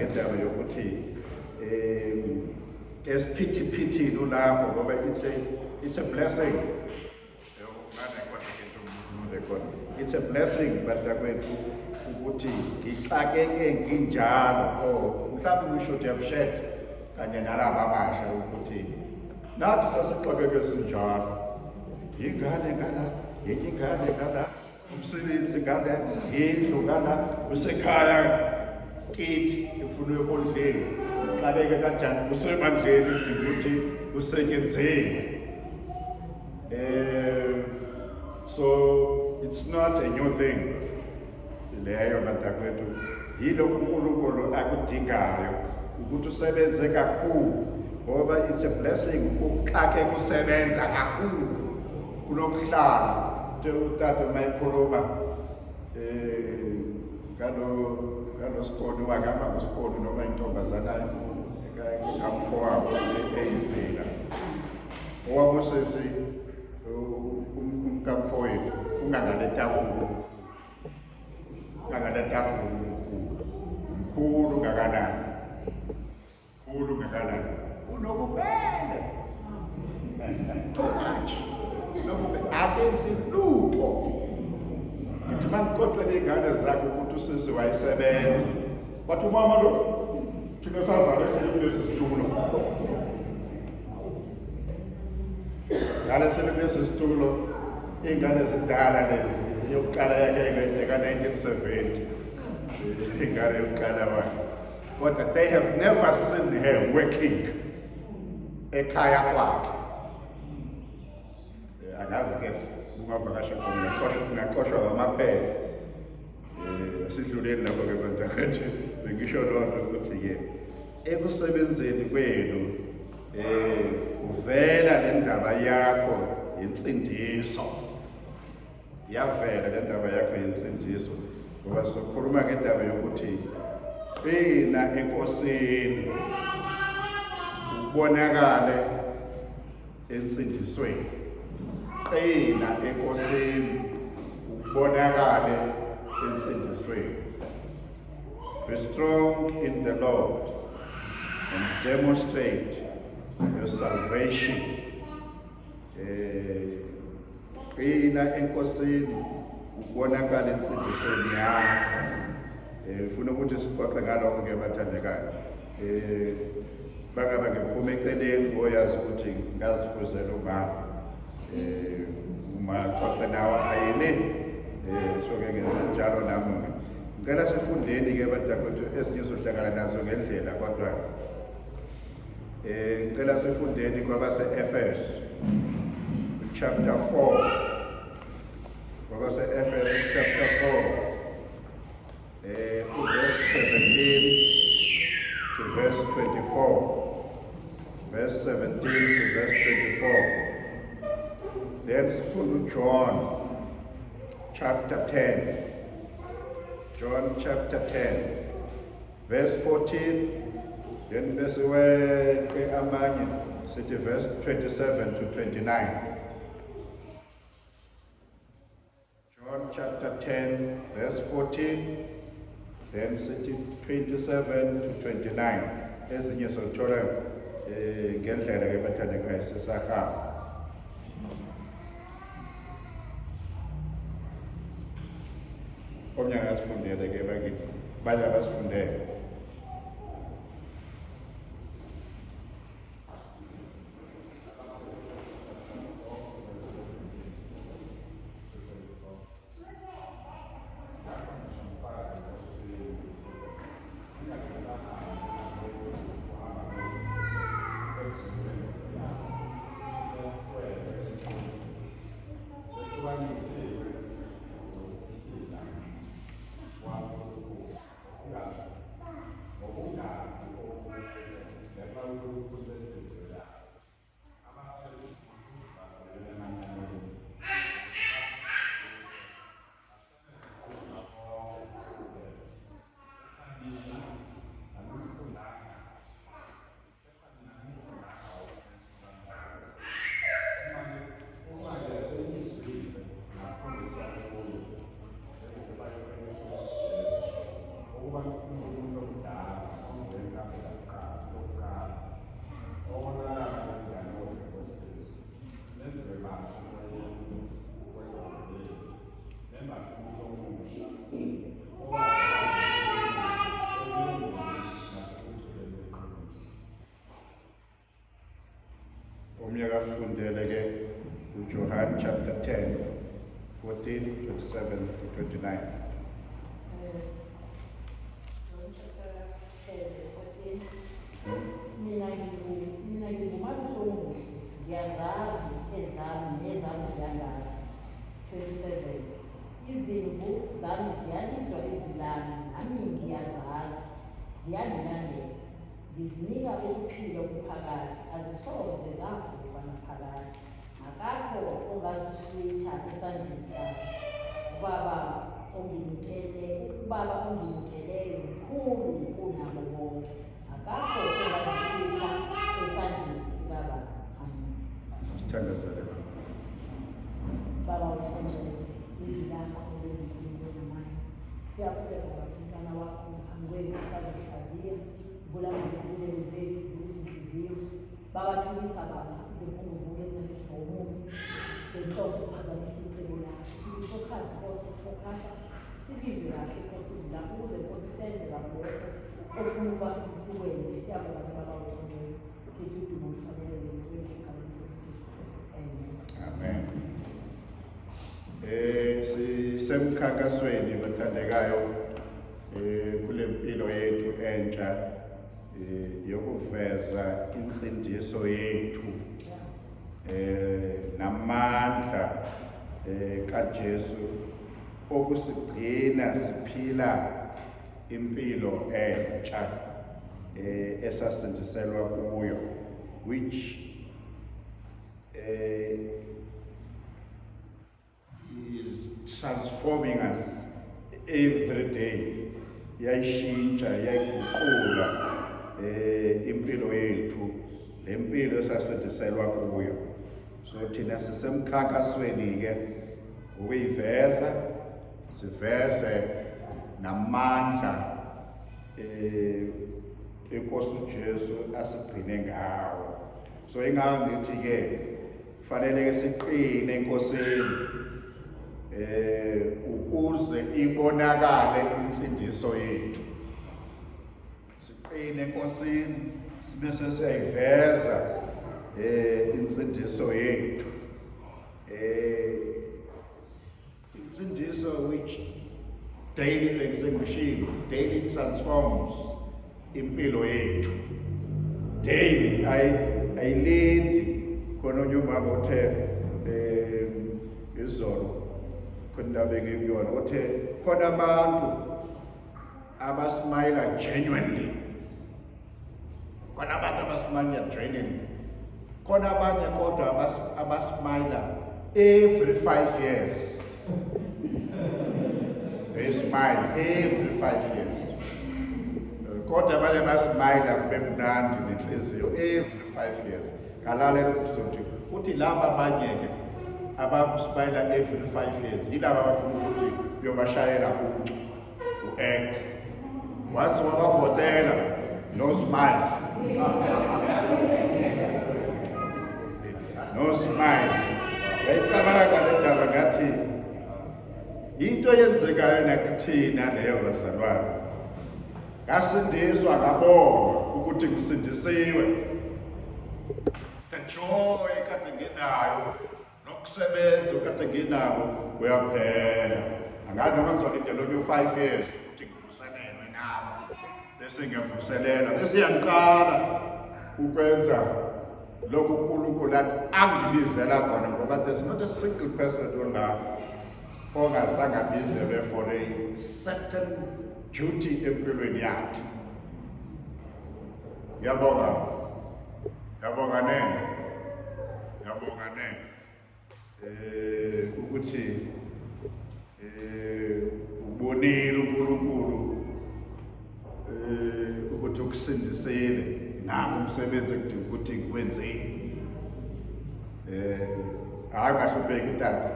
ngendaba yokuthi esiphithiphithi ulapho ngoba it's a blessing. It's a blessing batakwethu ukuthi ngixakeke nginjalo mhlawumbe we should have shared kanye nalaba abasha ukuthi nathi sasixakeke sinjalo ingane ngala enye ingane ngala umsebenzi ngala indlu ngala usekhaya kithi imfundo yokondleni uxakeke kanjani usemandleni ukuthi usetyenzile. So it's not a new thing. Leyo batakwethu yilokhu uNkulunkulu akudingayo ukuthi usebenze kakhulu ngoba it's a blessing ukuxake kusebenza kakhulu kunokuhlala utata mayikhuluma ngalo sikolo wakama kusikolo noma intombazana kamfowabo eyivela owabusesi umkamfowethu ungangaletafula mkhulu ngakanani unokubele too much akenzi lutho ngithi mangixoxele ingane zakho ukuthi usisi wayisebenza bathi umama lo thina sazalwe kulesi situlo ngale kulesi situlo ingane zidala lezi yokuqala yake ka-1970 ingane yokuqala wakhe but they have never seen her working ekhaya kwakhe. Angazi ke ungavakasha kungaxoshwa amaphela sidluleni lapho ke bantakwethu bengisho lonto ukuthi ekusebenzeni kwenu uvela le ndaba yakho insindiso yavela le ndaba yakho insindiso ngoba sokhuluma ngendaba yokuthi qina enkosini ubonakale ensindisweni. Qina enkosini ubonakale ensindisweni. Be strong in the Lord and demonstrate your salvation. Qina enkosini ubonakale ensindisweni yakho. Ufuna ukuthi sixoxe ngalokho ke bathandekayo. Bangaba ngiphume eceleni ngoyazi ukuthi ngazifuzela ubaba uma xoxe nawe ayini so ke ngenza njalo nami ngicela sifundeni ke bantakwethu ezinye sohlangana nazo ngendlela kodwa ngicela sifundeni kwabase-Efesu chapter 4 kwabase-Efesu chapter 4 verse 17 to verse 24. Verse 17 to verse 24. Then follow John chapter 10. John chapter 10. Verse 14. Then verse verse 27 to 29. John chapter 10, verse 14. Then 27 to 29. Ezinye sothola ngendlela ke bathandekayo sisahamba. Omnye ngasifundele ke bakithi baya basifundele. omnye akafundele ke uJohn chapter 10, 14, 27 to 29. John chapter 10, 14. Mina ngingumabutho omuhle, ngiyazazi ezami nezami ziyangazi. 27. Izimvu zami ziyalizwa evilami, nami ngiyazazi, ziyangilandela. Ngizinika ukuphila okuphakathi, azisoze zabhubha naphakade. Akakho ongazihlwitha esandleni sami. Ubaba onginikeleyo mkhulu kunabo bonke. Akakho ongazihlwitha esandleni sikababa. Amen. Sithandazele baba. Baba uthembele izwi lakho lezimpilo namanye. Siyakhuleka ngabantwana wakho angikweni sazihlaziya, bulalisa izindlebe zethu, izinhliziyo. Babathulisa baba izimpunguvungu ezingaphethwa umuntu. Ngenhloso uphazamisa icebo lakho. Sibifokasi Nkosi ukufokasa, sibizwe kahle Nkosi izwi lakho ukuze Nkosi senze lakho lokho ofuna ukuba sikwenze. Siyabonga baba uthembele. Sithi udumo lufanele wena igama likaJesu. Amen. Amen. Sisemkhankasweni bathandekayo kule mpilo yethu entsha yokuveza insindiso yethu namandla kaJesu okusigcina siphila impilo entsha esasindiselwa kuyo, which is transforming us every day. Yayishintsha, yayiguqula impilo yethu, le mpilo esasindiselwa kuyo. So thina sisemkhankasweni ke ukuyiveza, siveze namandla eNkosi uJesu asigcine ngawo. So ingakho ngithi ke kufanele ke siqine eNkosini ukuze ibonakale insindiso yethu. Siqine eNkosini sibe sesiyayiveza insindiso yethu. Insindiso which daily daily transforms impilo yethu. Daily ayilindi khona onye umama uthe izolo khona bekuyona uthe khona abantu abasmayila genuinely, khona abantu abasmayila genuinely, khona abanye kodwa abasmayila every 5 years. They smile every 5 years. Kodwa abanye basmayila kube mnandi nenhliziyo every 5 years. Kalale kuzothi uthi laba abanye ke abasmayila every 5 years yilaba abafuna ukuthi uyobashayela u-X. Once wabavotela, no smile. No smile. Yayicabanga le ndaba ngathi into yenzekayo nakuthina leyo bazalwane. Ngasindiswa ngabona ukuthi ngisindisiwe. The joy kade nginayo nokusebenza kade nginako kuyaphela. Angazi noma ngizolindela onye 5 years ukuthi ngivuselelwe nami. Bese ngiyavuselela bese yangiqala ukwenza lokhu uNkulunkulu angibizela khona, ngoba there's not a single person ongazange abizelwe for a certain duty empilweni yakhe. Ngiyabonga nene ukuthi ubonile uNkulunkulu ukuthi ukusindisile nami umsebenzi ekudinga ukuthi ngikwenzile. Akahlupeki tata.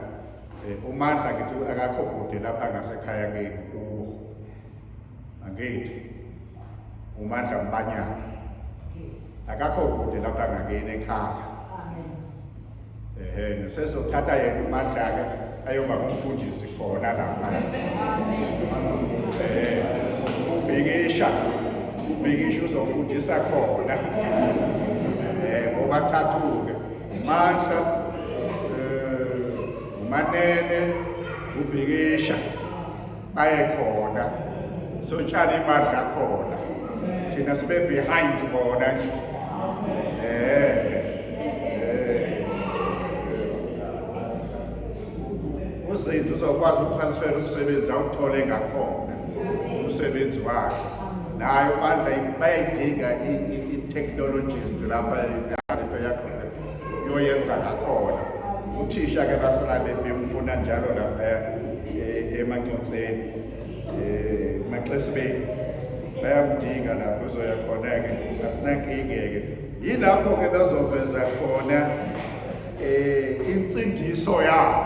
Umandla ngithi akakho kude lapha ngasekhaya kini kubo. Angithi umandla mbanyana. Akakho kude lapha ngakini ekhaya. Amen. Sesothatha yena umandla ke ayoba ngumfundisi khona lapha. Ubhikisha uzofundisa khona. Ngoba thathuke uMandla, uManene, uBhikisha baye khona, sotshala imali nakhona, thina sibe behind bona nje. Uzinto uzokwazi ukutransfer umsebenzi awuthole ngakhona umsebenzi wakhe. Nayo bandla bayayidinga i-technologies lapha into yakhona yoyenza ngakhona. Uthisha-ke basalabe bemfuna njalo lapha eMaxhoxeni, eMaxesibeni bayamdinga lapho uzoya khona-ke, asinankinga-ke. Yilapho-ke bazoveza khona insindiso yabo,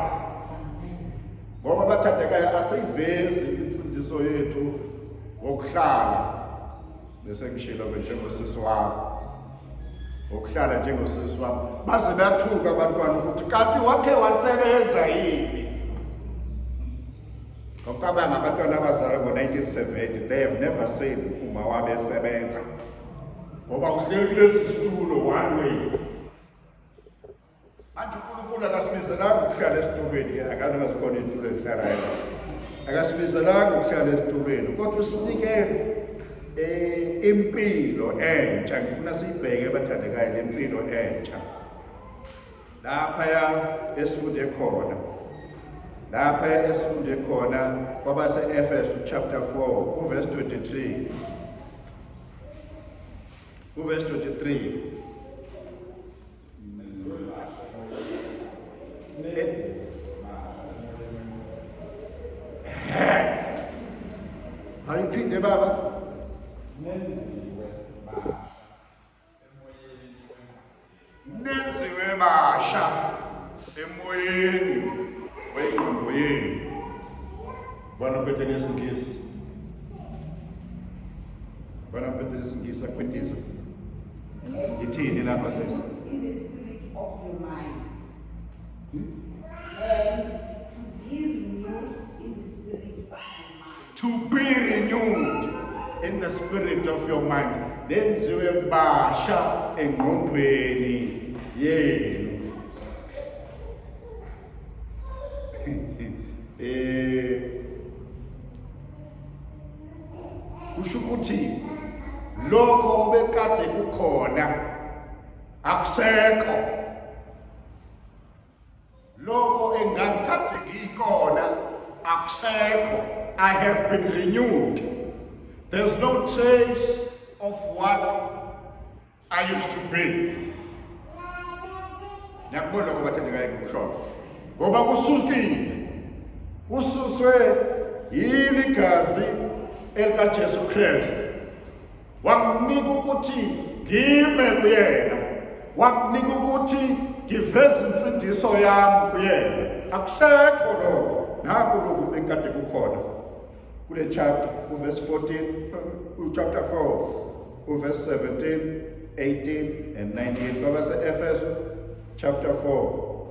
ngoba abathandekayo asiyivezi insindiso yethu ngokuhlala bese ngishilo-ke njengosisi wami, ngokuhlala njengosisi wami, baze bathuka abantwana ukuthi kanti wakhe wasebenza yini. Ngokucabanga abantwana abazalwa ngo-1970 they have never seen uma wabo esebenza, ngoba uhleli kulesi situlo one way. Manje uNkulunkulu akasibizelanga ukuhlala esitulweni, akani ngazikhona iy'tulo ezihlalayo, akasibizelanga ukuhlala esitulweni, kodwa usinikele impilo entsha. Ngifuna siyibheke abathandekayo le mpilo entsha laphaya esifunde khona, laphaya esifunde khona kwabase-Efesu chapter 4 uverse 23, uverse 23. Ayiphinde baba. Nenziwe basha emoyeni wengqondo yenu. Bona phethe lesingisi. Bona phethe lesingisi akwentiza. Ithini lapha sisi? In the spirit of your mind. And to be renewed in the spirit of your mind. To be renewed in the spirit of your mind. Lenziwe basha engqondweni yenu. Kusho ukuthi lokho obekade kukhona akusekho. Lokho engangikade ngikhona akusekho. I have been renewed. There's no trace of what I used to be. Ngiyakubona ngoba bathandekayo ngokuhlobo. Ngoba kususwe yini igazi elikaJesu Kristu. Wakunika ukuthi ngime kuyena. Wakunika ukuthi ngiveze insindiso yami kuyena. Akusekho lokho. Nakho lokhu bekade kukhona. Kule chapter, verse 14, chapter 4, verse 17, 18, and 19. Baba se Efeso, chapter 4.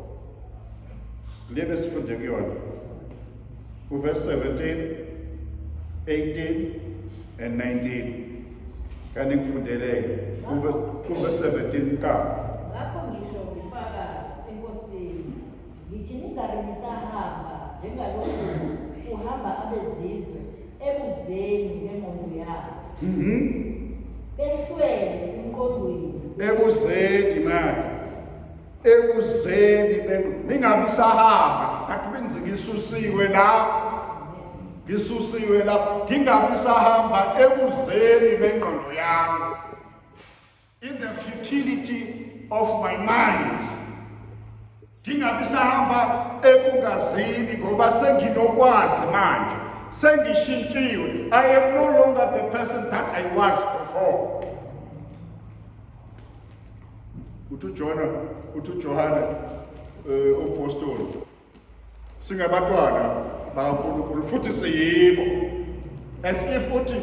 Liebe sifunde kuyona. Verse 17, 18, and 19. Kani ngifundele verse 17 ka. Lapho ngisho ngifakazi enkosini, ngithi ningabe nisahamba njengalokhu uhamba abezizwe ebuzeni bengqondo yabo. Behlwele emqondweni. Ebuzeni manje. Ebuzeni bengqondo. Ningabe sahamba, kanti benzi ngisusiwe la. Ngisusiwe la. Ngingabe sahamba ebuzeni bengqondo yami. In the futility of my mind. Ngingabe sahamba ekungazini ngoba senginokwazi manje. Sengishintshiwe. I am no longer the person that I was before. UJohana umpostoli. Singabatwana bakaNkulunkulu futhi siyibo. As if uthi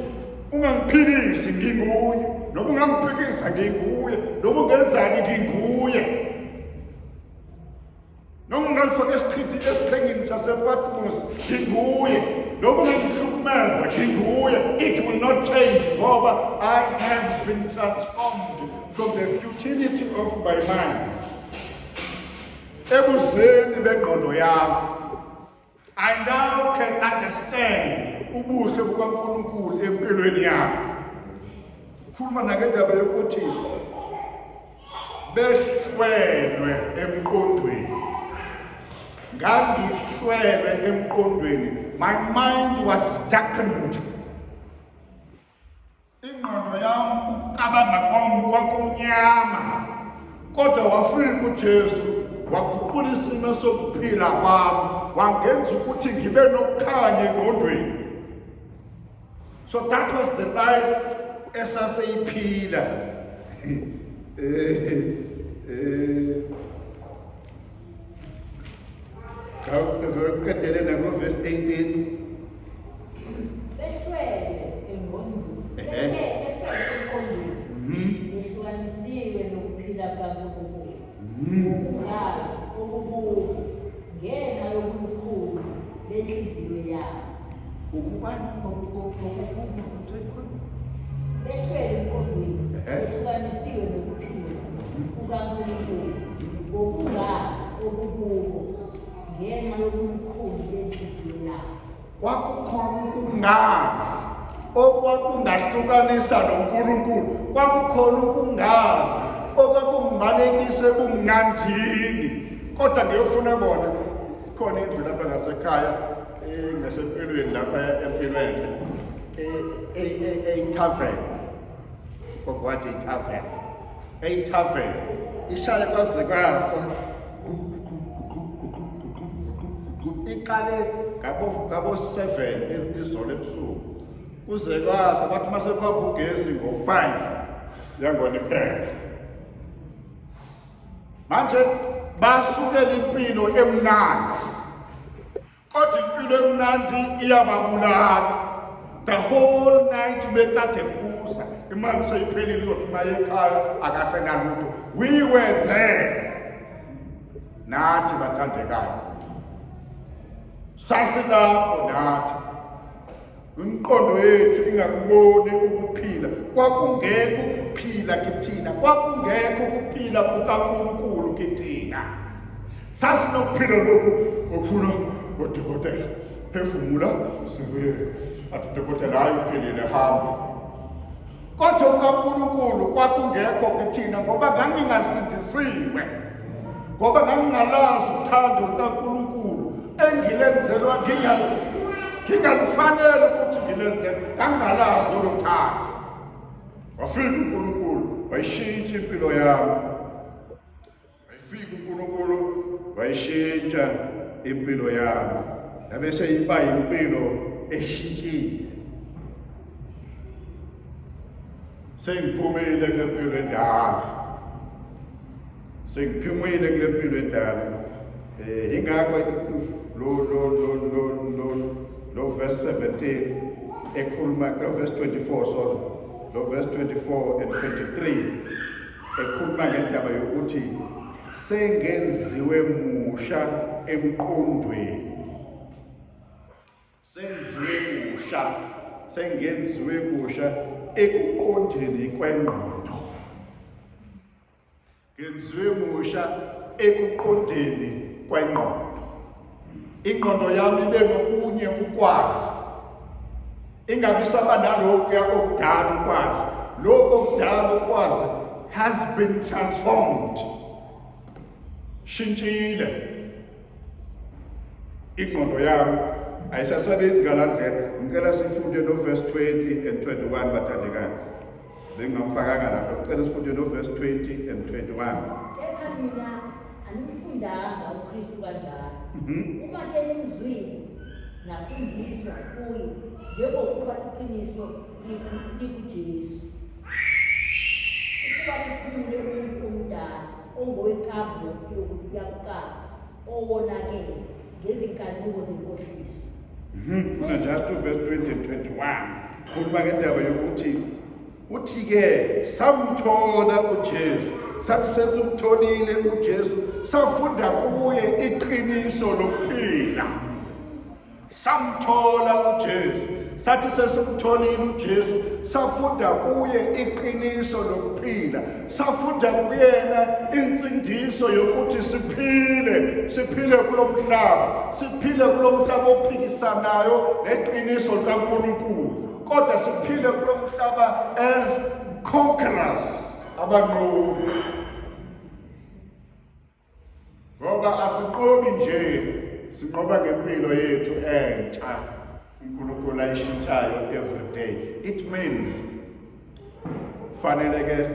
ungangiphikisi nginguye, noma ungangiphikisa nginguye, noma ungenzani nginguye. Noma ungalifaka esiqhingini sasePatmos nginguye, noma ungangihlukumeza nginguye. It will not change ngoba I have been transformed from the futility of my mind ebuzeni bengqondo yami. I now can understand ubuhle bukaNkulunkulu empilweni yami. Khuluma nangendaba yokuthi behlelwe emqondweni. Ngangihlelwe emqondweni. My mind was darkened. Ingqondo yami ukucabanga kwami kwakumnyama. Kodwa wafika uJesu waguqula isimo sokuphila kwami, wangenza ukuthi ngibe nokukhanya engqondweni. So that was the life esaseyiphila. Qedelela ngoverse 18. Behlwele engqondweni. Behlwele emqondweni. Behlukanisiwe nokuphila kaNkulunkulu. Ukungazi okubuhlungu ngenxa yobukhulu benhliziyo yabo. Ukubani Behlwele emqondweni. Behlukanisiwe nokuphila kukaNkulunkulu. Ukungazi okubuhlungu ngenxa yobukhulu benhliziyo yabo. Kwakukhona ukungazi okwakungahlukanisa noNkulunkulu. Kwakukhona ukungazi okwakungibalekise ebumnandini. Kodwa ngiyofuna bona khona indlu lapha ngasekhaya ngasempilweni lapha empilweni eyithaveni. Kokwathi ithaveni. Eyithaveni ishaya kwaze kwasa iqale ngabo 7 izolo ebusuku kuze kwasa bathi mase kwapha ugesi ngo5 yangona impela. Manje basukela impilo emnandi, kodwa impilo emnandi iyababulala. The whole night bekade phuza imali seyiphelile kodwa maye ekhaya akasenalutho. We were there. Nathi bathandekayo sasilapho nathi. Umqondo yethu ingakuboni ukuphila. Kwakungekho ukuphila kithina. Kwakungekho ukuphila kukaNkulunkulu kithina. Sasinokuphila lokhu okufuna odokotela. Phefumula sibuye. Athi udokotela hayi uphelile hamba. Kodwa kukaNkulunkulu kwakungekho kithina ngoba ngangingasindisiwe. Ngoba ngangingalazi uthando lukaNkulunkulu engilenzelwa ngingalifanele ukuthi ngilenzelwe. Ngangingalazi lolo thando. Wafika uNkulunkulu wayishintsha impilo yami. Wayifika uNkulunkulu wayishintsha impilo yami. Yabe seyiba impilo eshintshile. Sengiphumile kule mpilo endala. Sengiphumile kule mpilo endala. Ingakho lo verse 17 ekhuluma verse 24 sorry. Lo verse 24 and 23 ekhuluma ngendaba yokuthi sengenziwe musha emqondweni. Sengenziwe musha ekuqondeni kwengqondo. Ngenziwe musha ekuqondeni kwengqondo. Ingqondo yami ibe nokunye ukwazi. Ingabe saba nalokhu yakudala ukwazi. Lokho okudala ukwazi has been transformed. Shintshile. Ingqondo yami ayisasebenzi ngalandlela. Ngicela sifunde no verse 20 and 21 bathandekayo. Bengamfakanga lapho. Ngicela sifunde no verse 20 and 21. Kepha mina anifundanga uKristu kanjalo. Uma ke nimzwile nafundiswa kuye njengokuba iqiniso likuJesu. Ukuba liphumule umuntu omdala ongowenkambo yokuqala owonakele ngezinkanuko zenkohliso. Funa just to verse 20 and 21. Khuluma ngendaba yokuthi uthi-ke samthola uJesu. Sathi sesumtholile uJesu safunda kuye iqiniso lokuphila. Samthola uJesu sathi sesimtholile uJesu, safunda kuye iqiniso lokuphila, safunda kuyena insindiso yokuthi siphile kulomhlaba, siphile kulomhlaba ophikisanayo neqiniso likaNkulunkulu, kodwa siphile kulomhlaba as conquerors, abanqobi. Ngoba asinqobi nje, sinqoba ngempilo yethu entsha uNkulunkulu ayishintshayo every day. It means faneleke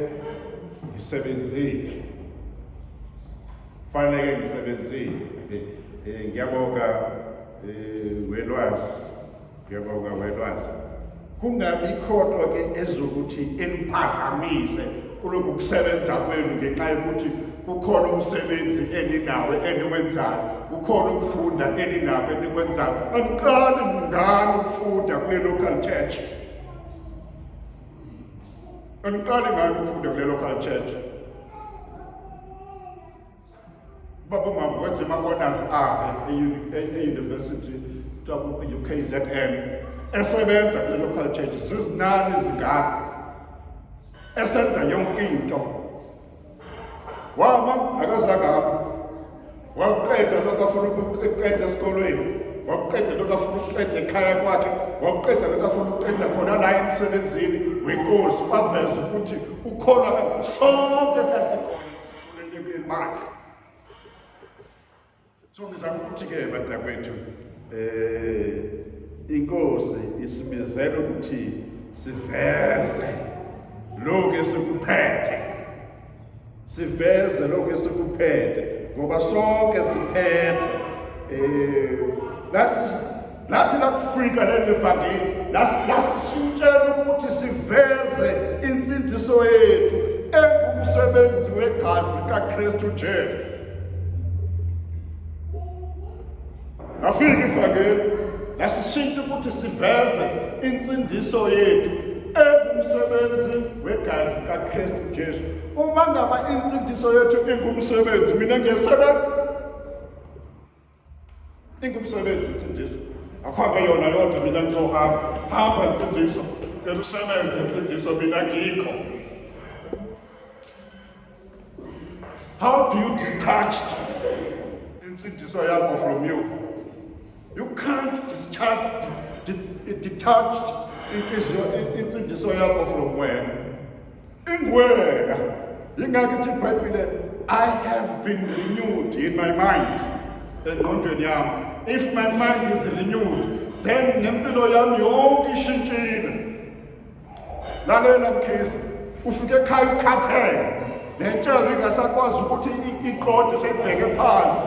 ngisebenzile, ngiyabonga welwazi, kungabi khodwa ke ezokuthi eniphazamise kulokhu kusebenza kwenu ngenxa yokuthi kukhona umsebenzi eninawo eniwenzayo, kukhona ukufunda eninawo enikwenzayo. Aniqali ngani ukufunda kule local church? Aniqali ngani ukufunda kule local church? Baba mama wenze ama-honors akhe e-University UKZN, esebenza kule local church, zizinani izingane, esenza yonke into. Wama akazangapo, wakuqeda lokhu afuna ukuqeda esikolweni, wakuqeda lokhu afuna ukuqeda ekhaya kwakhe, wakuqeda lokhu afuna ukuqeda khona la emsebenzini wenkosi, waveza ukuthi ukhona sonke sasikhona sithulelekeni bakhe. So ngizama ukuthi-ke bantakwethu, inkosi isibizela ukuthi siveze lokhu esikuphethe, siveze lokhu esikuphethe, ngoba sonke siphethe. Lathi lakufika leli vangeli, lasishintshela ukuthi siveze insindiso yethu engumsebenzi wegazi kaKristu Jesu. Afika ivangeli lasishintsha ukuthi siveze insindiso yethu engumsebenzi wegazi kaKristu Jesu. Uma ngaba insindiso yethu ingumsebenzi, mina ngiyasebenza, ingumsebenzi insindiso. Akuhambe yona yodwa, mina ngizohamba insindiso, cela usebenze insindiso, mina ngikho. How do you detach insindiso yakho from you? You can't detach insindiso yakho from wena. Ingwena, yingakho iBhayibheli, I have been renewed in my mind. Engqondweni yami, if my mind is renewed, then nempilo yami yonke ishintshile. Lalela mkhisi, ufike ekhaya ukhathele, nentshelo ingasakwazi ukuthi iqonde seyibheke phansi.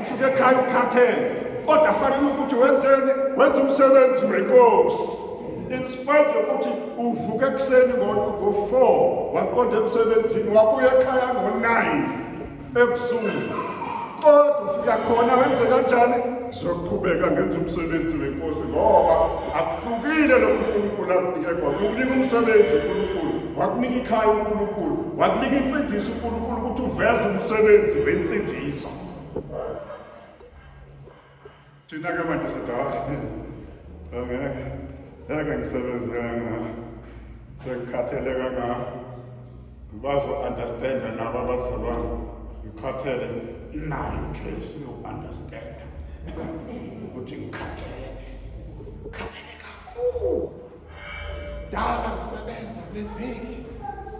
Ufike ekhaya ukhathele, kodwa fanele ukuthi wenze umsebenzi wenkosi. In spite yokuthi uvuke ekuseni ngo-4 waqonda emsebenzini, wabuya ekhaya ngo-9 ebusuku, kodwa ufika khona wenze kanjani? Zoqhubeka ngenza umsebenzi wenkosi, ngoba akuhlukile lo uNkulunkulu akunike kona. Ukunika umsebenzi uNkulunkulu, wakunika ikhaya uNkulunkulu, wakunika insindiso uNkulunkulu ukuthi uveze umsebenzi wensindiso. Thina-ke manje sithi ngeke ngisebenze kangaka, sengikhathele kangaka, bazo-understanda nabo abazalwane, ngikhathele. Nayo uJesu uyo-understanda ukuthi ngikhathele kakhulu. Dala ngisebenza kule viki,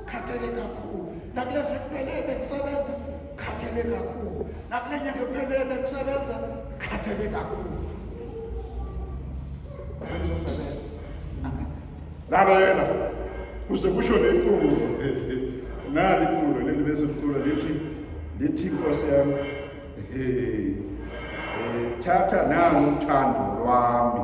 ngikhathele kakhulu. Nakule viki phelele ngisebenza, ngikhathele kakhulu. Nakule nyanga ephelele ngisebenza, ngikhathele kakhulu. Ngizosebenza. Lalela, kuze kusho leculo, nali iculo leli bese iculo lithi Nkosi yami, thatha nalo uthando lwami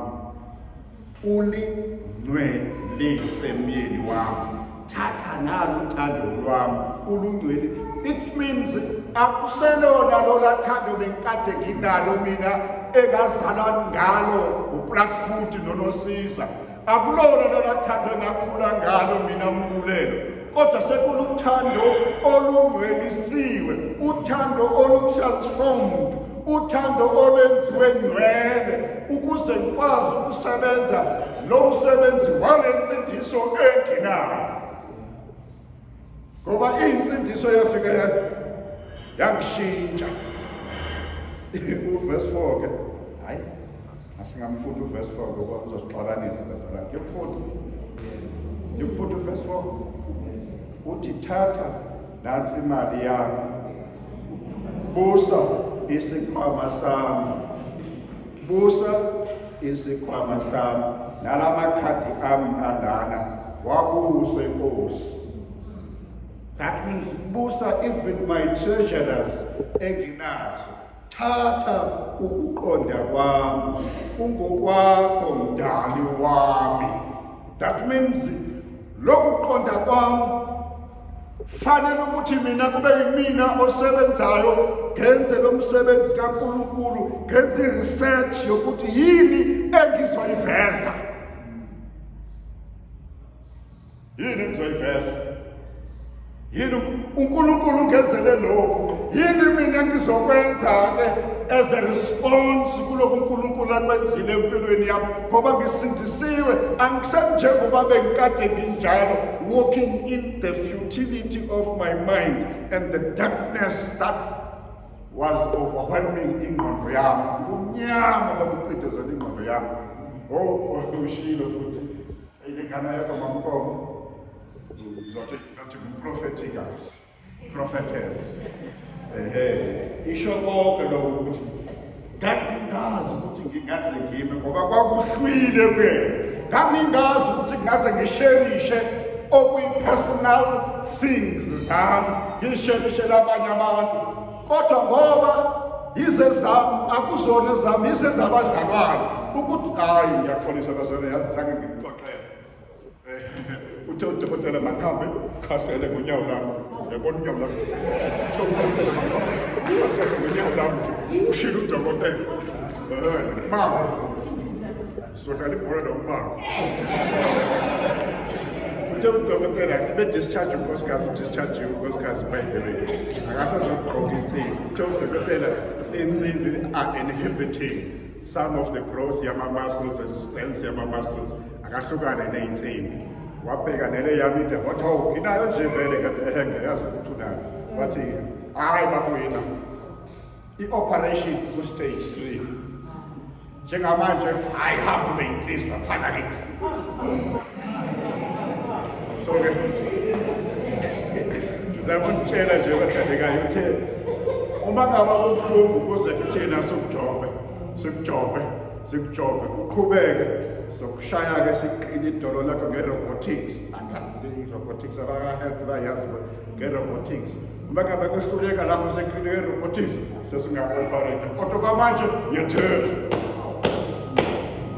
ulingcwelise myeni wami. Thatha nalo uthando lwami ulungcwele. It means akuselona lola thando benkade nginalo mina engazalwa ngalo uPlackfoot noNosiza. Akulona lola thando engakhula ngalo mina Mbulelo, kodwa sekuluthando olungcwelisiwe, uthando olutransformed, uthando olwenziwe ngcwele, ukuze ngikwazi ukusebenza lo msebenzi walensindiso enginayo. Ngoba insindiso yafika yangishintsha. Uverse 4 ke. Hayi. Asingamfunda uverse 4 ngoba uzosixabanisa bazalwane. Ngimfunda uverse 4. Uthi thatha nansi imali yami. Busa isikhwama sami. Busa isikhwama sami. Nalamakhadi ami alana wabuse Nkosi. That means busa even my treasures enginazo. Thatha ukuqonda kwami ungokwakho mdali wami. That means lokuqonda kwami fanele ukuthi mina kube yimina osebenzayo ngenze lo msebenzi kaNkulunkulu, ngenze research yokuthi yini engizoyiveza. Yini engizoyiveza? Yini uNkulunkulu ngenzele lokho? Yini mina ngizokwenza ke as a response kuloko uNkulunkulu akwenzile empilweni yami? Ngoba ngisindisiwe, angisenjengoba bengikade nginjalo, walking in the futility of my mind and the darkness that was overwhelming ingqondo yami. Unyama babuchithezela ingqondo yami. Ushilo futhi ingane yakho mamkomo. Not prophetess. Isho konke lokho ukuthi ngingazi ukuthi ngingaze ngime ngoba kwakuhlwile kuye. Ngingazi ukuthi ngingaze ngisherishe okuyi-personal things zami, ngisherishe labanye abantu. Kodwa ngoba yize zami akuzona zami, yize zabazalwane ukuthi hayi ngiyaxolisa abazalwane, yazi zange ngikuxoxele. Uthe udokotela makhambe khasele ngonyawo lami. Yabona unyawo lami. Khasele ngonyawo lami. Ushilo udokotela. Mama. Sohlala ibhola nomama. Uthe udokotela be-discharge unkosikazi, discharge unkosikazi by the way. Akasazogqoka insimbi. Uthe udokotela insimbi are inhibiting some of the growth yama-muscles and strength yama-muscles. Akahlukane ney'nsimbi. Wabheka nele yami into wathi hawu nginayo nje vele kade ngiyazi ukuthi unalo. Wathi hayi babuyena. I-operation ku-stage 3. Njengamanje ayihambe insizwa kufana kithi. So ke ngizama ukutshela nje bathandekayo uthe uma ngaba kubuhlungu kuze kuthina sikujove uqhubeke sokushaya ke siqine idolo lakho nge-robotics. Angazi i-robotics abaka-health bayazi nge-robotics. Uma ngabe kuhluleka lapho seqine nge-robotics sesinga-operate. Kodwa kwamanje ngiyathela.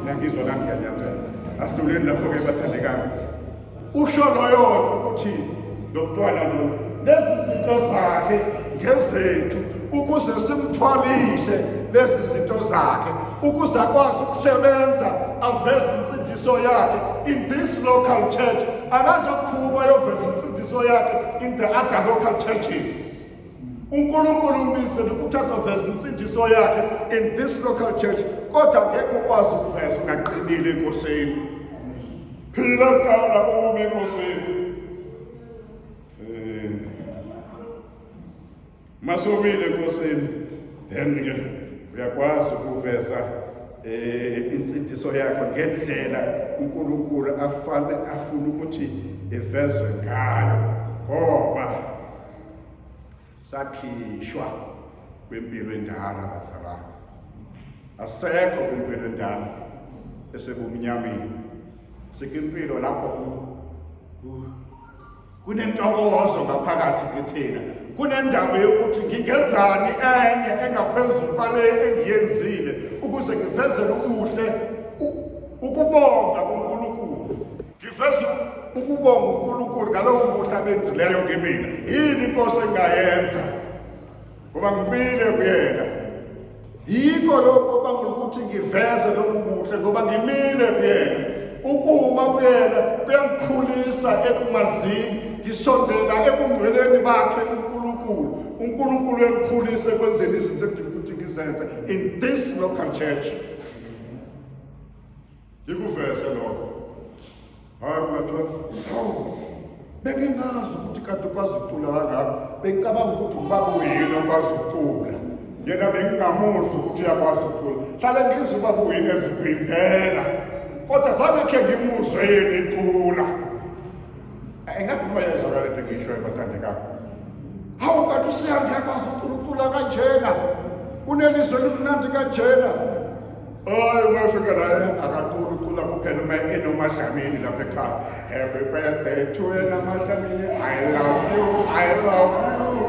Ngiyangizwa nami ngiyanyathela. Asidluleni lapho-ke bathandekayo. Usho loyo ukuthi lo mntwana lo lezi zinto zakhe ngezethu ukuze simthwalise lezi zinto zakhe ukuze akwazi ukusebenza aveze insindiso yakhe in this local church. Akazophuma yoveza insindiso yakhe in the other local churches. uNkulunkulu umbizele ukuthi azoveza insindiso yakhe in this local church, kodwa ngeke ukwazi ukuveza ungaqinile enkosini. Phila kuqala ume enkosini. Masomile enkosini, then ke uyakwazi ukuveza insindiso yakho ngendlela uNkulunkulu afuna ukuthi ivezwe ngayo, ngoba sakhishwa kwempilo endala bazalwane. Asekho kwempilo endala esebumnyameni. Sekuyimpilo lapho kunentokozo ngaphakathi kithina. Kunendaba yokuthi ngingenzani enye engaphezulu kwale engiyenzile ukuze ngivezele ubuhle ukubonga kuNkulunkulu. Ngiveze ukubonga uNkulunkulu ngalowo buhle abenzileyo kimina. Yini inkosi engayenza? Ngoba ngibile kuyena. Yikho lokho bangukuthi ngiveze lobu buhle ngoba ngimile kuyena. Ukuma kuyena kuyangikhulisa ekumazini, ngisondela ebungcweleni bakhe uNkulunkulu. uNkulunkulu uyangikhulisa ekwenzeni izinto ekudinga ukuthi ngizenze in this local church. ngikuveze lokho. Hayi kungathiwa hawu bengingazi ukuthi kanti ukwazi ukucula kangaka, bengicabanga ukuthi ubaba uyini okwazi ukucula, yena bengingamuzwa ukuthi uyakwazi ukucula. Hlale ngizwe ubaba uyini ezibhindela, kodwa zange khe ngimuzwe yena ecula. Engathi bayezwa le nto engiyishoyo bathandekayo. Hawu kanti uSiyanda uyakwazi ukucula kanjena, unelizwe elimnandi kanjena. Hayi ungafika la akacula ucula kuphela uma enoMaDlamini lapha ekhaya. Happy birthday to wena Madlamini, I love you, I love you.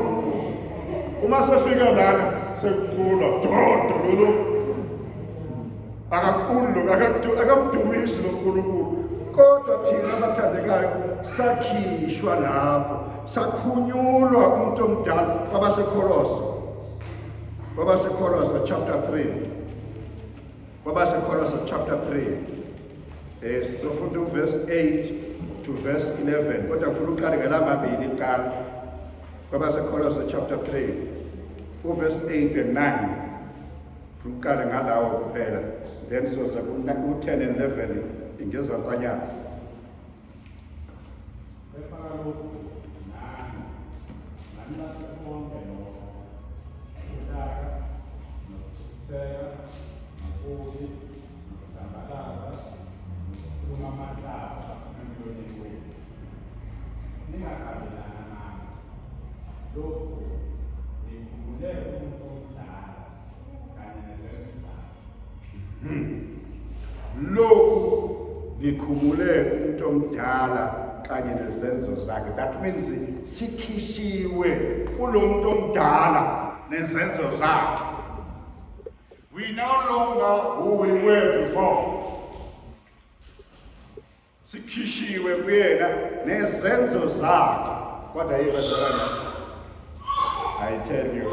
Uma sefika lana sekucula dodololo. Akamdumisi lo nkulunkulu. Kodwa thina abathandekayo sakhishwa lapho, sakhunyulwa umuntu omdala kwabaseKolose chapter 3. KwabaseKolose chapter 3. Sizofunda verse 8 to verse 11. Kodwa ngifuna uqale ngelamabili kuqala. KwabaseKolose chapter 3, verse 8 and 9. Ngifuna uqale ngalawo kuphela. Then soze ku-10 and 11 ingezanzanyana. Lokhu nikhumule umuntu omdala kanye nezenzo zakhe. That means sikhishiwe kulo muntu omdala nezenzo zakhe. We no longer who we were before. Sikhishiwe kuyena nezenzo zakhe. Kodwa yebazalwane, I tell you,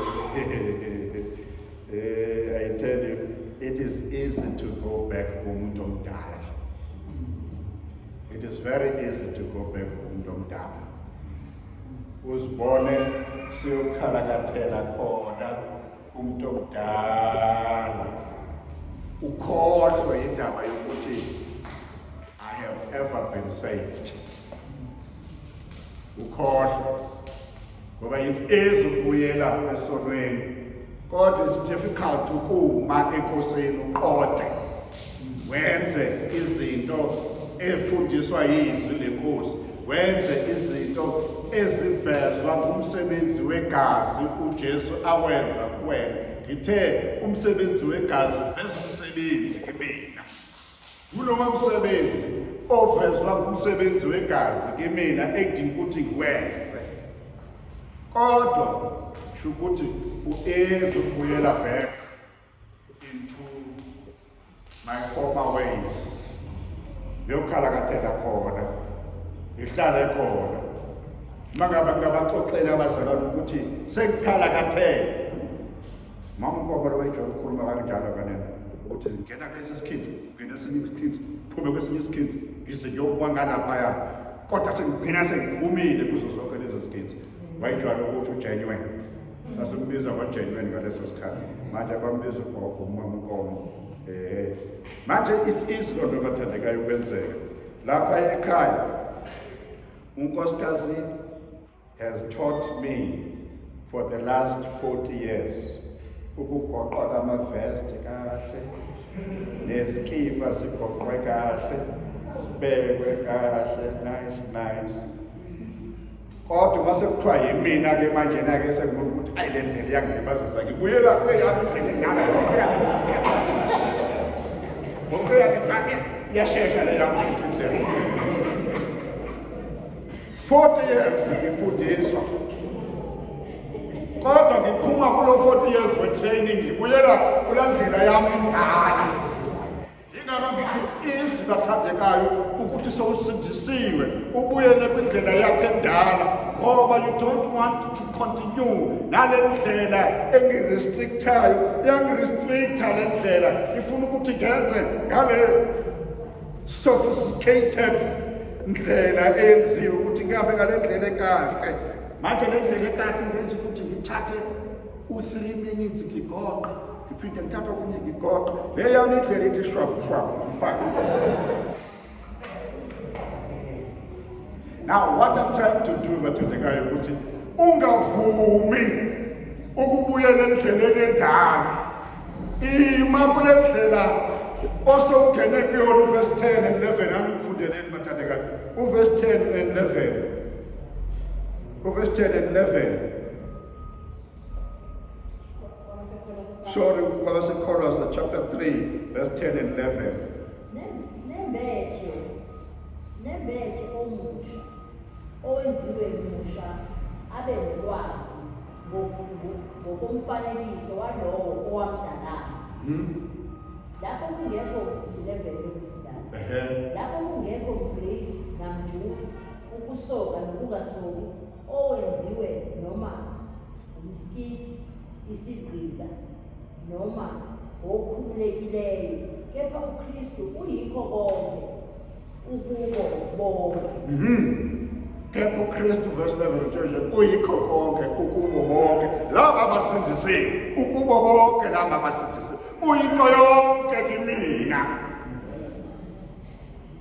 it is easy to go back kumuntu omdala. It is very easy to go back kumuntu omdala. Uzibone siyokhalakathela khona kumuntu omdala. Ukhohlwe indaba yokuthi I have ever been saved. Ukhohlwe. Ngoba it's easy ukubuyela esonweni. God is difficult ukuma enkosini uqode wenze izinto efundiswa yizwi lenkosi, wenze izinto ezivezwa ngumsebenzi wegazi uJesu awenza kuwena. Ngithe umsebenzi wegazi uveza umsebenzi kimina. Kulowo msebenzi ovezwa ngumsebenzi wegazi kimina engidinga ukuthi ngiwenze. Kodwa shukuthi ukubuyela back into my former ways. Ngiyokhalakathela khona, ngihlale khona. Mangabe ngabaxoxela abazalwane ukuthi sengikhalakathele. Mama uNkomo wayejwayele ukukhuluma kanjalo kanene ukuthi ngena kulesi sikhithi, ngena esinye isikhithi, phume kwesinye isikhithi, ngize ngiyokubanga laphaya. Kodwa sengigcina sengiphumile kuzo zonke lezo sikhithi. Wayejwayele ukuthi ugenuine. Sasimbiza ngogenuine ngaleso sikhathi. Manje bambiza uGogo uMama uNkomo. Manje it's easy lonto bathandekayo ukwenzeka. Lapha ekhaya unkosikazi has taught me for the last 40 years ukugoqa amavesti kahle, nezikipa zigoqwe kahle, sibekwe kahle, nice. Kodwa mase kuthiwa yimina ke manje nake sengibona ukuthi ayi le ndlela iyangilibazisa, ngibuyela kule yami indlela engaka. Ngokuya ngifake iyashesha le yami indlela. 40 years ngifundiswa. Kodwa ngiphuma kulo 40 years we-training ngibuyela kula ndlela yami endala. Ingakho ngithi sisi bathandekayo ukuthi sowusindisiwe ubuyele kwindlela yakhe endala, ngoba you don't want to continue nale ndlela engirestrictayo. Yangirestricta le ndlela, ifuna ukuthi ngenze ngale sophisticated ndlela eyenziwe ukuthi ngihambe ngale ndlela ekahle. Manje le ndlela ekahle ngenza ukuthi ngithathe u3 minutes ngigoqe, ngiphinde ngithatha okunye ngigoqa leyona indlela ithi shwabu shwabu mfana. Now what I'm trying to do bathandekayo ukuthi ungavumi ukubuyela endleleni endala. Ima kule ndlela osewungene kuyona uverse 10 and 11 angikufundeleni bathandekayo. Uverse 10 and 11. Uverse 10 and 11. Sorry, was in Chorus, chapter 3, verse 10 and 11. Nembethe omusha owenziwe musha abe nolwazi ngokomfanekiso walowo owamdalayo. Lapho kungekho 11 lokufundana. Lapho kungekho mGreki namJuda, ukusoka nokungasoki, owenziwe noma umskiti, isigqila noma okhululekileyo, kepha uKristu uyikho konke ukubo bonke. Kepha uKristu verse 11 utsho uyikho konke ukubo bonke laba abasindisiwe, ukubo bonke laba abasindisiwe, uyinto yonke kimina.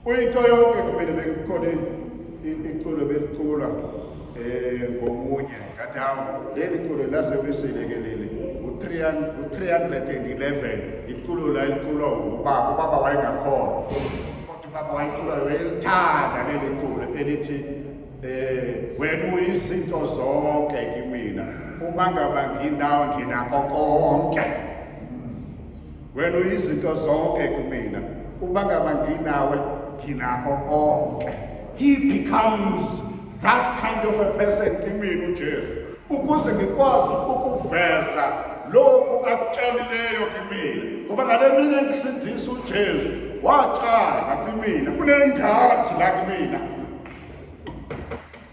Uyinto yonke kumele bekukhona iculo belicula ngomunye ngathi hawu leli culo lasebeselekelele u311 iculo la iculwa ubaba wayengakhona kodwa ubaba wayicula wayelithanda leli culo elithi wena uyizinto zonke kimina uma ngaba nginawe nginakho konke. Wena uyizinto zonke kumina uma ngaba nginawe nginakho konke. He becomes that kind of a person kimina uJesu ukuze ngikwazi ukuveza lokhu akutshelileyo kimina ngoba ngale mina ngisindisa uJesu watshala kimina kunengadi la kimina.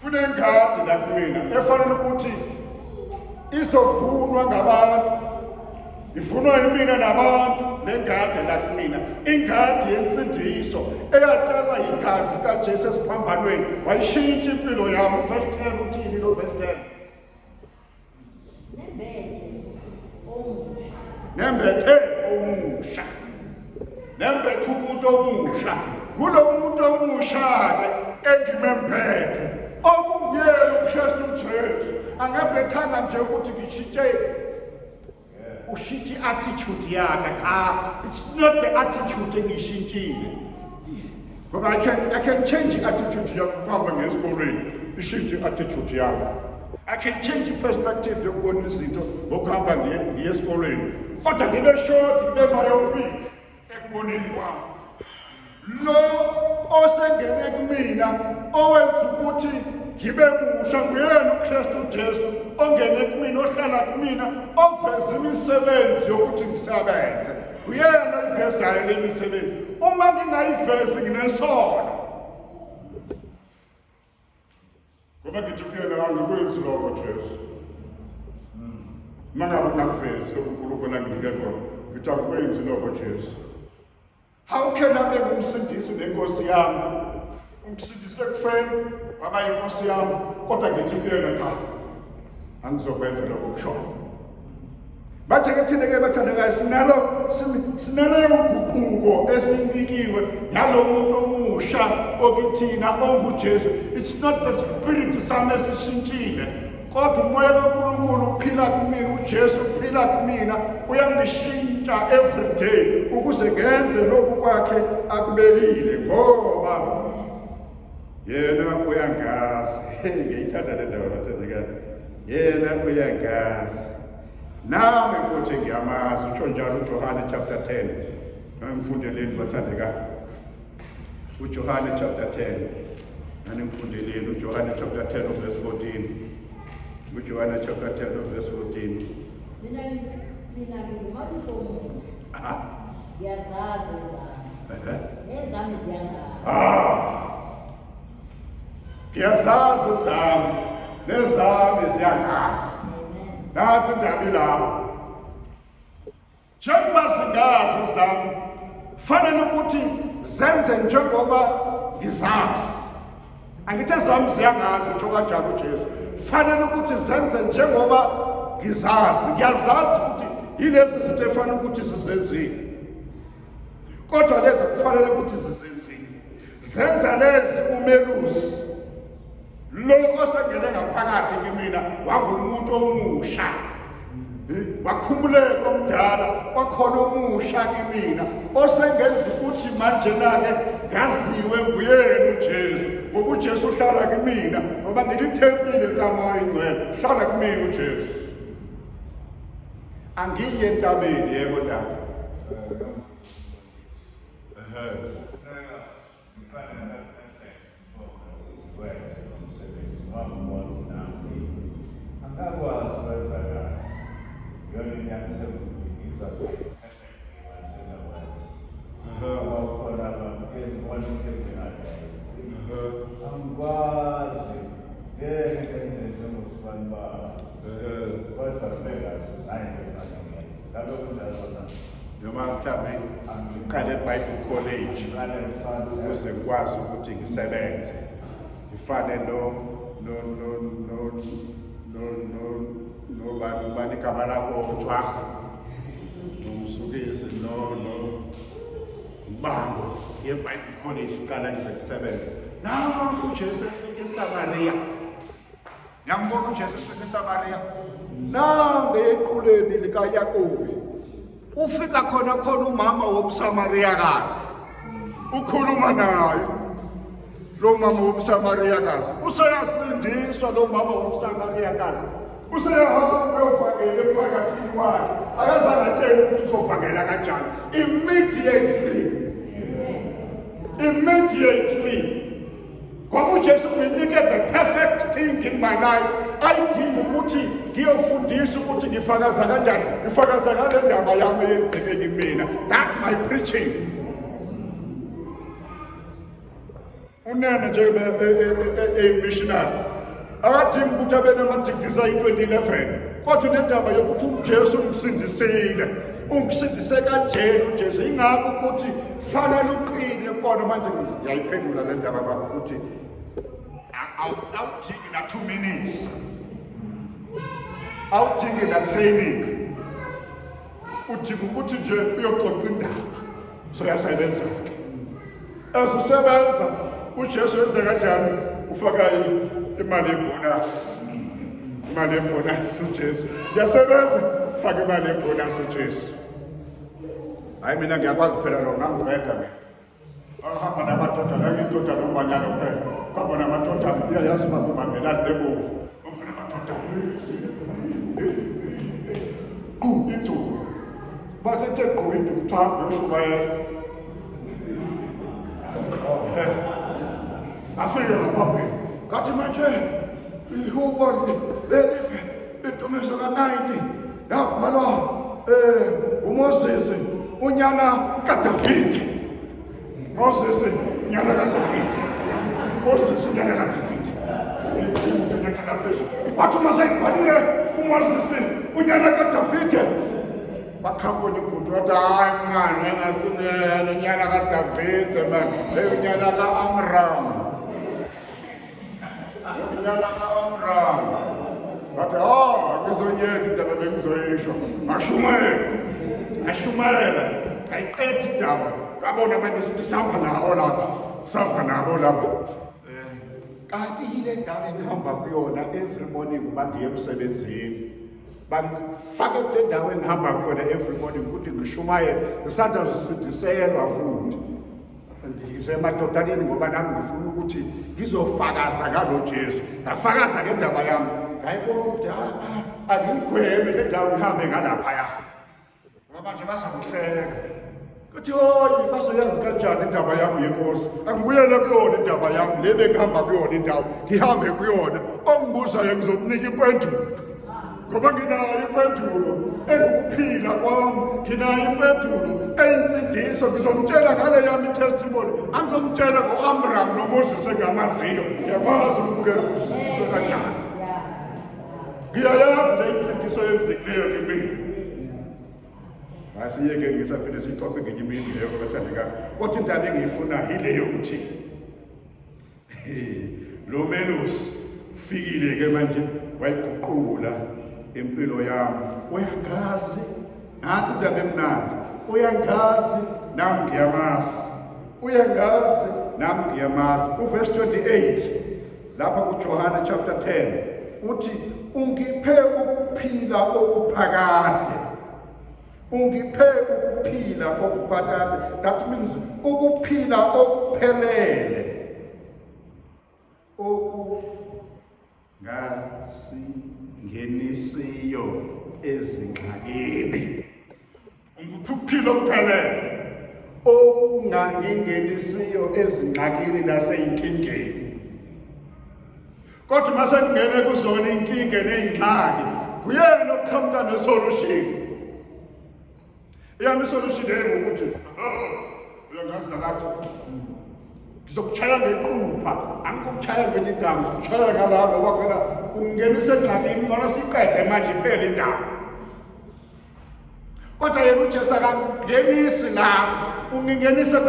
Kunengadi la kumina efanele ukuthi izovunwa ngabantu, ivunwa yimina nabantu. Lengadi la kumina ingadi yensindiso eyatshalwa igazi kaJesu esiphambanweni wayishintsha impilo yami. Verse 10 uthini lo verse 10? Nembethe omusha. Nembethe umuntu omusha. Kulo muntu omusha-ke engimembethe okungiyena uKristu uJesu. Angabethanga nje ukuthi ngishintshe ushintshe i-attitude yakhe. Cha, it's not the attitude engishintshile. Ngoba I can change i-attitude yokuhamba ngesikolweni, ishintshe i-attitude yami. I can change i-perspective yokubona izinto ngokuhamba ngiye esikolweni. Kodwa ngibe short, ngibe myopic ekuboneni kwami. Lo osengene kumina owenza ukuthi ngibe musha nguyena uKristu Jesu ongene kumina ohlala kumina oveza imisebenzi yokuthi ngisebenze. Uyena oyivezayo le misebenzi. Uma ngingayivezi nginesono. Ngoba ngithi kuyena angikwenzi lokho Jesu. Mangabe ngakuvezi lokhu uNkulunkulu angilike khona. Ngithi angikwenzi lokho Jesu. How can I be umsindisi nenkosi yami? Umsindisi ekufeni waba yinkosi yami kodwa ngithi kuyena cha. Angizokwenza lokho kushona. Bathe ke thina ke bathandekayo sinalo uguquko esinikiwe nalo muntu omusha okithina onguJesu. It's not the spirit sami esishintshile kodwa umoya kaNkulunkulu uphila kumina, uJesu uphila kumina, uyangishintsha every day ukuze ngenze lokhu kwakhe akubekile ngoba yena uyangazi. Ngiyithanda le ndawo bathandekayo. Yena uyangazi. Nami futhi ngiyamazi utsho njalo uJohane chapter 10. Ngimfundeleni bathandekayo. uJohane chapter 10. Ngimfundeleni uJohane chapter 10 verse 14. uJohane chapter 10 verse 14. Mina ngingumuntu somuntu. Ngiyazazi zami. Nezami ziyangazi. Ngiyazazi zami. Nezami ziyangazi. Nathi indaba ilapho. Njengoba zingazi zami, kufanele ukuthi zenze njengoba ngizazi. Angithi zami ziyangazi nje kanjalo uJesu. Kufanele ukuthi zenze njengoba ngizazi. Ngiyazazi ukuthi yilezi zinto efanele ukuthi sizenzile, kodwa lezi kufanele ukuthi zizenzile. Zenza lezi umelusi lo osengene ngaphakathi kimina wangumuntu omusha, wakhumuleka omdala, kwakhona omusha kimina osengenza ukuthi manje nake ngaziwe nguyena uJesu, ngoba uJesu uhlala kimina, ngoba ngilithempile likaMoya Oyingcwele, uhlala kimina uJesu. Angiye entabeni, yebo dada. Noma mhlawumbe ngiqale eBible College ukuze ngikwazi ukuthi ngisebenze, ngifane nobani igama labo Jwaha, Msukisi Mbango, eBible College qala ngize ngisebenze. Naku uJesu efika eSamaria, ngiyambona uJesu efika eSamaria, nange equleni likaYakobi ufika khona umama womSamariyakazi, ukhuluma naye. Lo mama womSamariyakazi useyasindiswa, lo mama womSamariyakazi useyahamba uyovangela emphakathini wakhe, akazange atshele ukuthi uzovangela kanjani. Immediately ngoba uJesu unginike the perfect thing in my life. Ayidingi ukuthi ngiyofundisa ukuthi ngifakaza kanjani, ngifakaza ngale ndaba yami eyenzeke kimina. That's my preaching. Unene nje missionary akadingi ukuthi abe nama-degrees ayi-2011, kodwa unendaba yokuthi uJesu ungisindisile, ungisindise kanjena uJesu. Ingakho ukuthi fanele uqine kona. Manje ngiyayiphendula le ndaba bakho ukuthi awudingi na 2 minutes, awudingi na training, udinga ukuthi nje uyoxoxa indaba, soyasebenza-ke. Usebenza uJesu wenze kanjani? Ufaka imali yebonus, uJesu. Ngiyasebenza, ufaka imali yebonus uJesu. Hayi mina ngiyakwazi phela lo ngangibheda mina. Ahamba namadoda nangiyindoda nomanyano phela. Hamba namadoda uyayazi uba kumamelani lebovu. Hamba namadoda. Induku. Basethe gqoyini kuthiwa uyoshumayela. Afike ngaphambili ngathi manje ihubona lelive lidumiso ka-90 yabhalwa uMoses unyana kaDavide. Moses unyana kaDavide. Wathi uma seyibhalile uMoses unyana kaDavide, bakhambona ibhuti wathi hayi mani engasinena unyana kaDavide mani, unyana ka-Amram. Wathi ngizonyeka indaba bengizoyisho, ngashumayela ngayiqeda indaba, ngabona abantu sithi sihamba nabo lapha. Kanti yile ndawo engihamba kuyona every morning uma ndiye emsebenzini, bangifake kule ndawo engihamba kuyona every morning ukuthi ngishumayele, ngisanda zisindiselwa futhi. Ngisemadodaneni ngoba nami ngifuna ukuthi ngizofakaza ngalo Jesu, ngafakaza ngendaba yami, ngayibona ukuthi angiyigweme le ndawo ngihambe ngalaphaya. Ngoba manje bazakuhleka kuthi hoyi bazoyazi kanjani indaba yami yenkosi. Angibuyele kuyona indaba yami le bengihamba kuyona indawo, ngihambe kuyona. Ongibuzayo ngizomnika impendulo, ngoba nginayo impendulo ekuphila kwami, nginayo impendulo eyinsindiso. Ngizomtshela ngale yami testimony, angizomtshela ngo-Amram noMoses engamaziyo. Ngiyakwazi ukubukela ukuthi sindiswe kanjani. Ngiyayazi le insindiso yenzekileyo kimina. Asiyeke ngisaphinde siyixoxe ngenye imini leyo bathandekayo, kodwa indaba engiyifuna yile yokuthi lo melusi ufikile-ke manje wayiguqula impilo yami. Uyangazi Nansi indaba emnandi. Uyangazi nami ngiyamazi. Uyangazi nami ngiyamazi. Uverse 28 lapha kuJohana chapter 10 uthi ungiphe ukuphila okuphakade. Ungiphe ukuphila okuphakade. That means ukuphila okuphelele. Okungasingenisiyo ezingxakini. Ungiphe ukuphila okuphelele. Okungangingenisiyo ezingxakini nasey'nkingeni. Kodwa mase kungene kuzona inkinga nezingxaki, uyena okuqhamuka nesolution. Iyami isolution ukuthi uyangazi nakathi ngizokuchaya ngequpha, angikuchaya ngenye indaba, ngizokuchaya ngalapho ngoba phela ungenisa engxakini ngona siqede manje iphele indaba. Kodwa yena uJesu akangenisi lapho, ungingenisa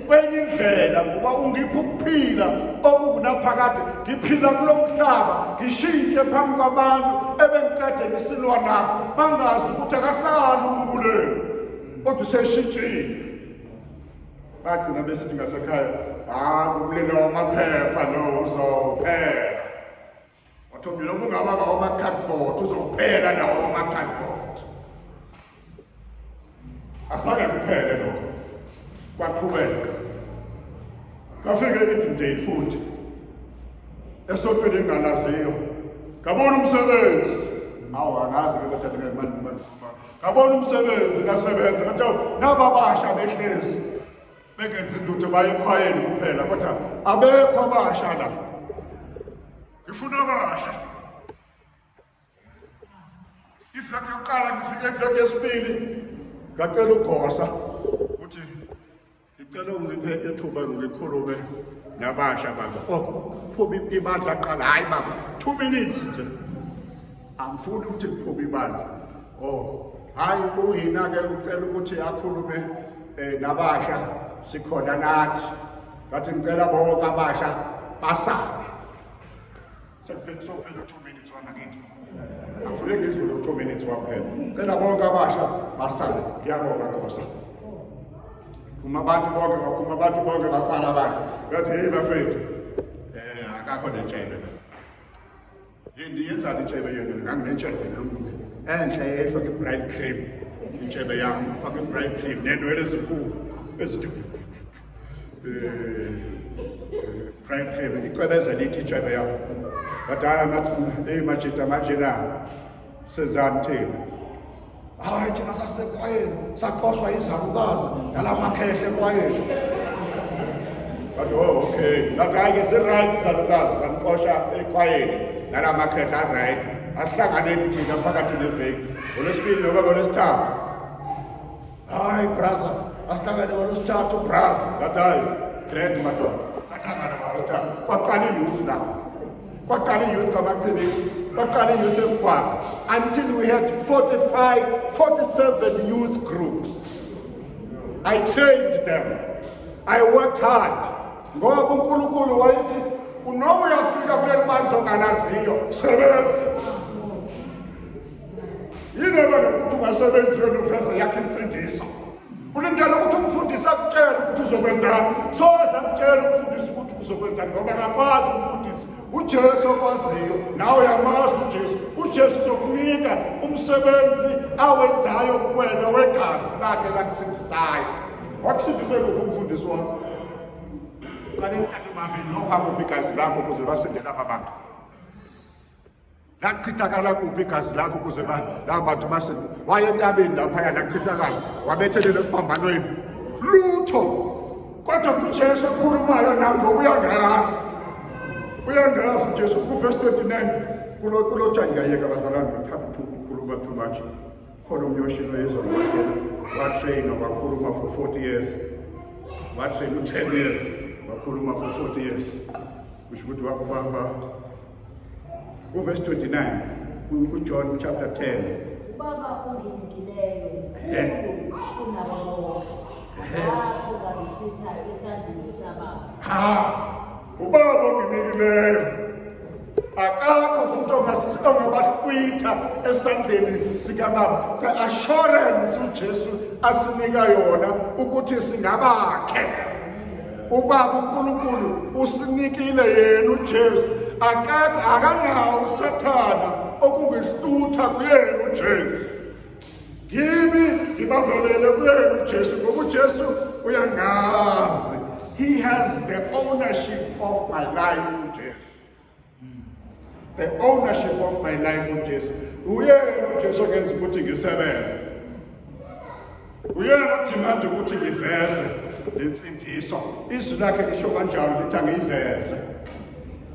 kwenye indlela ngoba ungipha ukuphila okunaphakade. Ngiphila kulo mhlaba, ngishintshe phambi kwabantu ebengikade ngisilwa nabo, bangazi ukuthi akasali umbulelo kodwa useshintshile. Bagcina besithi ngasekhaya, umlilo wamaphepha lo uzophela. Wathombi lokhu ungaba ngawoma-cardboard, uzophela nawo wama-cardboard. Asake kuphele lokho. Kwaqhubeka. Kafike i-day futhi. Esontweni engalaziyo. Ngabona umsebenzi. Angazi ke kodwa manje. Ngabona umsebenzi ngasebenza ngathi naba basha behlezi. Bengenzi into bayikhwayeni kuphela kodwa abekho abasha la. Ngifuna abasha. Iflaki yokuqala ngifike iflaki yesibili. Ngacela ugosa uthi ngicela ungiphe ithuba ngikhulume nabasha baba. Phuma ibandla qala, hayi baba 2 minutes nje. Angifuni ukuthi ngiphume ibandla. Hayi uyina ke ucela ukuthi akhulume nabasha sikhona nathi. Ngathi ngicela bonke abasha basale. Sekuphela 2 minutes wona ngithi. Angifuni ngidlule 2 minutes waphela. Ngicela bonke abasha basale. Ngiyabonga Nkosi. Phuma abantu bonke basala abantu. Ngathi hey bafethu. Akakho netshebe. Yini yenzani itshebe yona? Nganginetshebe nami. Enhle efake bright cream. Itshebe yami ufake bright cream nenwele ezinkulu ezithi bright cream icwebezela ithi itshebe yami. Badala ngathi majita manje na senzani thina? Hayi thina sasekhwayeni saqoshwa izalukazi nalamakhehle ekhwayeni. Bathi okay, ngathi hayi ke right izalukazi sanixosha ekhwayeni nalamakhehle right. Asihlangane thina phakathi neveki. Olwesibili noba olwesithathu. Hayi brother, asihlangane olwesithathu brother. Ngathi hayi grand madoda. Sahlangana ngolwesithathu. Kwaqala iyouth la. Kwaqala iyouth kamacebisi. Kwaqala iyouth emgwaqo. Until we had 47 youth groups. I trained them. I worked hard. Ngoba uNkulunkulu wayithi unoma uyafika kuleli bandla ongalaziyo sebenza. Yini ukuthi ungasebenzi wena ufrasa yakhe imfundiso. Ulindele ukuthi umfundisi akutshele ukuthi uzokwenzani. Soze akutshele umfundisi ukuthi uzokwenzani ngoba akakwazi umfundisi. uJesu okwaziyo nawe uyamazi uJesu. uJesu uzokunika umsebenzi awenzayo kuwena wegazi lakhe lakusindisayo. Wakusindise lokhu umfundisi wakho. Kanti mami lokho akuphi igazi lakho ukuze basindele abantu. Lachithakala kuphi igazi lakho ukuze laba bantu basindele. Waye entabeni lapha lachithakala wabethelela esiphambanweni. Lutho. Kodwa uJesu ukhulumayo nawe ngokuyangazi. Uyangazi uJesu kuverse 29 kulo tshani ngayeka bazalwane ngaphambi ukukhuluma too much. Khona umnyoshilo yezolo watrain wakhuluma for 40 years. Watrain 10 years. Wakhuluma for 40 years. Kusho ukuthi wakubamba verse 29 John chapter 10. Ubaba onginikileyo unabo lapho ngazithutha esandleni sikababa. Ubaba onginikileyo akakho futhi ongabahlwitha esandleni sikababa. The assurance uJesu asinika yona ukuthi singabakhe. Ubaba uNkulunkulu usinikile yena uJesu, akanawo uSathana okungihlutha kuyena uJesu. Kimi ngibambelele kuyena uJesu ngoba uJesu uyangazi. He has the ownership of my life uJesu. The ownership of my life uJesu. Uyena uJesu okenza ukuthi ngisebenze. Uyena othimanda ukuthi ngiveze lensindiso. Izwi lakhe lisho kanjalo lithi angiyiveze.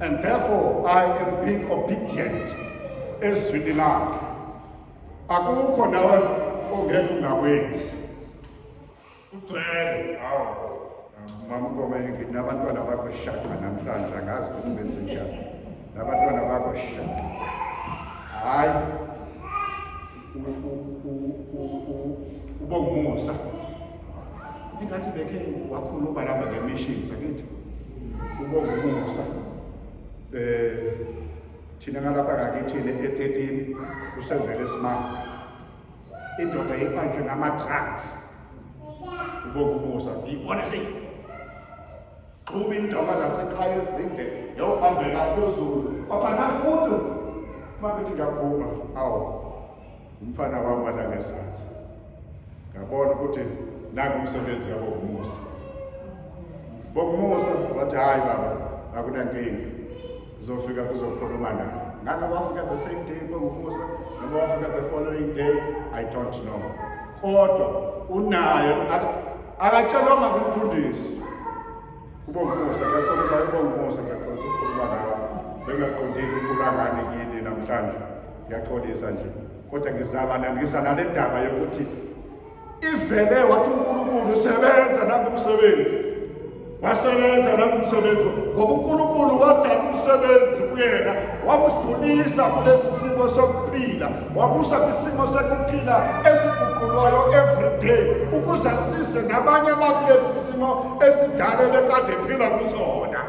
And therefore I am being obedient ezwini lakhe. Akukho nawe ongeke ungakwenzi. Ugcwele hawo. Mama Ngome nginabantwana bakho shaqa namhlanje angazi ukuthi benze njani. Nabantwana bakho shaqa. Hayi. Ubongumusa. Ingathi bekhe wakhuluma lapha ngemission sakithi. Ubongumusa. Thina ngalapha ngakithi e13 usenzele isimanga. Indoda ibanjwe ngama-drugs. Ubongumusa ngibona xuba indaba zasekhaya ezinde yohambela phezulu baphana umuntu mabethi ngiyaphuma umfana wami walangesansi ngabona ukuthi nangu umsebenzi kabongumusa. Bongumusa wathi hayi baba akunankinga uzofika kuzokhuluma naye. Ngabe wafika the same day Bongumusa noma wafika the following day I don't know. Kodwa unayo akatshelwanga kumfundisi. Ubongumusa ngiyaxolisa ubongumusa ngiyaxolisa ukukhuluma nawe. Bengaqondile ukukhuluma ngani kini namhlanje. Ngiyaxolisa nje. Kodwa ngizaba nale ndaba yokuthi ivele wathi uNkulunkulu usebenza nangomsebenzi. Wasebenza nangomsebenzi ngoba uNkulunkulu wadala umsebenzi kuyena wamdlulisa kulesi simo sokuphila wamusa kwisimo sokuphila esiguqulwayo every day ukuze asize nabanye abakulesi simo esidala bekade ephila kusona.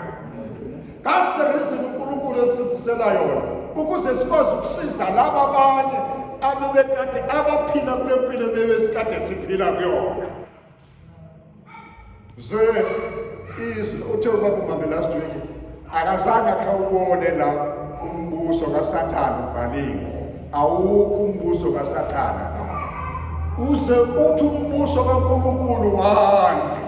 That's the reason uNkulunkulu esindisela yona ukuze sikwazi ukusiza laba abanye abebekade abaphila kule mpilo bebesikade siphila kuyona. Uthe ubaba uMame last week akazange akhawubone la umbuso kaSathane ubhaliwe. Awukho umbuso kaSathane la. Uze uthi umbuso kaNkulunkulu wande.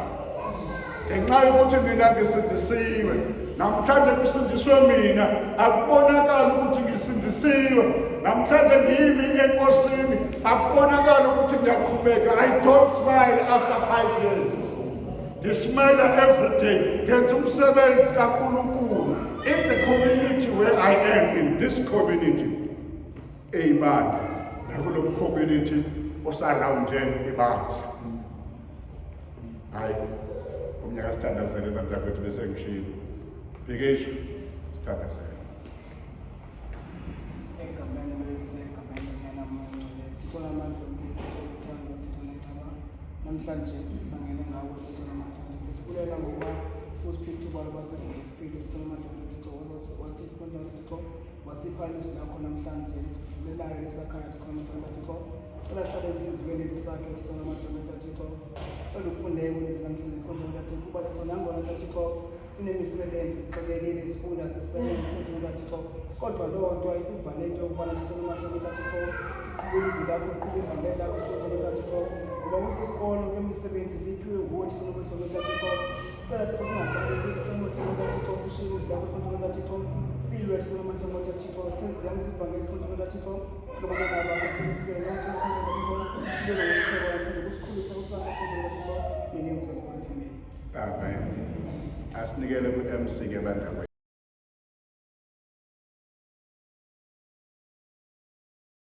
Ngenxa yokuthi mina ngisindisiwe. Namhlanje kusindiswe mina akubonakala ukuthi ngisindisiwe. Namhlanje ngiyimi enkosini akubonakala ukuthi ngiyaqhubeka. I don't smile after 5 years. Smile every day. Ngenza umsebenzi kaNkulunkulu in the community where I am, in this community. Amen. Nakulo community osarounde ibandla. Hayi umnyaka sithandazele bantakwethu bese ngishilo. Bhekisho sithandazele. Egameni lesegameni namanje sibona amandla okuthanda ukuthanda namhlanje sibangene ngawo ukuthi namhlanje sibulela ngoba uSpiritu baseSpiritu sinomandla ukuthi wathi konke ukuthi wasiphana lakho namhlanje siphilelayo lesakhaya sikhona ukuthi cela hlale izizwele lisakhe ukuthi namhlanje ukuthi olufundeke kulezinamhlanje konke ukuthi kuba khona ngona ukuthi sinemisebenzi sixolelile sifunda sisebenza ukuthi kodwa lonto ayisivale into ukubana sikhona ukuthi siqhubeke lapho siqhubeke lapho ukuthi ngoba kusesikole kwemisebenzi siphiwe ukuthi ukuthi cela singathandi ukuthi sishiye lapho ukuthi silwe namanje ukuthi senziyami sivangeli ukuthi sikubona abantu sisebenza kusikhulisa usana ukuthi nini usasiphathe. Amen. Asinikele ku-MC ke bandla